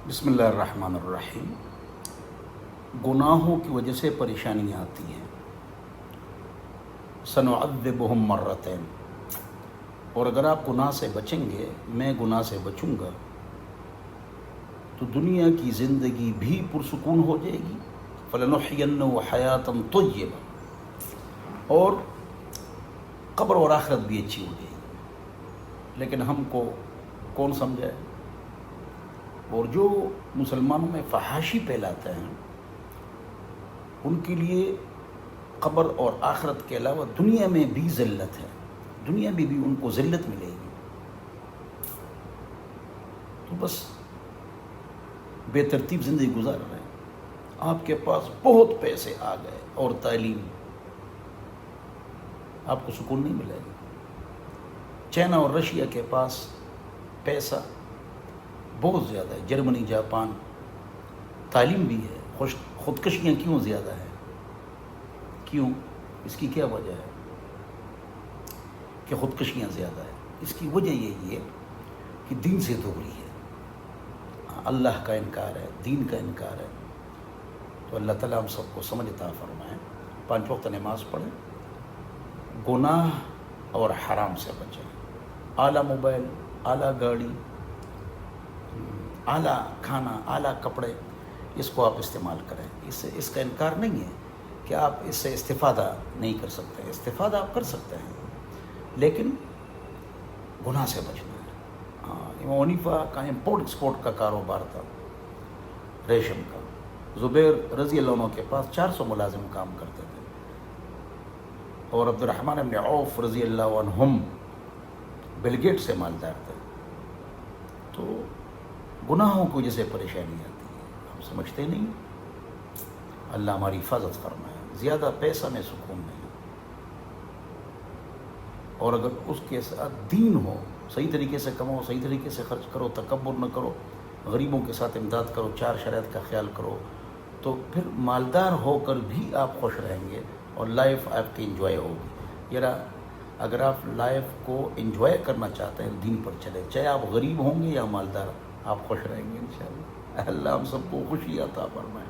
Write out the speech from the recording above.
بسم اللہ الرحمن الرحیم۔ گناہوں کی وجہ سے پریشانیاں آتی ہیں۔ سنعذبہم مرتین، اور اگر آپ گناہ سے بچیں گے، میں گناہ سے بچوں گا، تو دنیا کی زندگی بھی پرسکون ہو جائے گی۔ فلنحینہ حیاتا طیبہ، اور قبر اور آخرت بھی اچھی ہو جائے گی۔ لیکن ہم کو کون سمجھائے؟ اور جو مسلمانوں میں فحاشی پھیلاتے ہیں، ان کے لیے قبر اور آخرت کے علاوہ دنیا میں بھی ذلت ہے، دنیا میں بھی ان کو ذلت ملے گی۔ تو بس بے ترتیب زندگی گزار رہے ہیں۔ آپ کے پاس بہت پیسے آ گئے اور تعلیم، آپ کو سکون نہیں ملے گا۔ چائنا اور رشیا کے پاس پیسہ بہت زیادہ ہے، جرمنی، جاپان، تعلیم بھی ہے، خودکشیاں کیوں زیادہ ہیں؟ کیوں؟ اس کی کیا وجہ ہے کہ خودکشیاں زیادہ ہیں؟ اس کی وجہ یہی ہے کہ دین سے دوری ہے، اللہ کا انکار ہے، دین کا انکار ہے۔ تو اللہ تعالیٰ ہم سب کو سمجھ عطا فرمائے۔ 5 وقت نماز پڑھیں، گناہ اور حرام سے بچیں، اعلیٰ موبائل، اعلیٰ گاڑی، اعلیٰ کھانا، اعلیٰ کپڑے، اس کو آپ استعمال کریں۔ اس کا انکار نہیں ہے کہ آپ اس سے استفادہ نہیں کر سکتے، استفادہ آپ کر سکتے ہیں، لیکن گناہ سے بچنا ہے۔ امام حنیفہ کا امپورٹ ایکسپورٹ کا کاروبار تھا، ریشم کا۔ زبیر رضی اللہ عنہ کے پاس 400 ملازم کام کرتے تھے، اور عبد الرحمن بن عوف رضی اللہ عنہم بل گیٹ سے مالدار تھے۔ تو گناہوں کی وجہ سے پریشانی آتی ہے، ہم سمجھتے نہیں۔ اللہ ہماری حفاظت فرمائے۔ زیادہ پیسہ میں سکون نہیں، اور اگر اس کے ساتھ دین ہو، صحیح طریقے سے کماؤ، صحیح طریقے سے خرچ کرو، تکبر نہ کرو، غریبوں کے ساتھ امداد کرو، 4 شرائط کا خیال کرو، تو پھر مالدار ہو کر بھی آپ خوش رہیں گے اور لائف آپ کی انجوائے ہوگی۔ ذرا اگر آپ لائف کو انجوائے کرنا چاہتے ہیں، دین پر چلے، چاہے آپ غریب ہوں گے یا مالدار، آپ خوش رہیں گے انشاءاللہ۔ اللہ ہم سب کو خوشی عطا فرمائے۔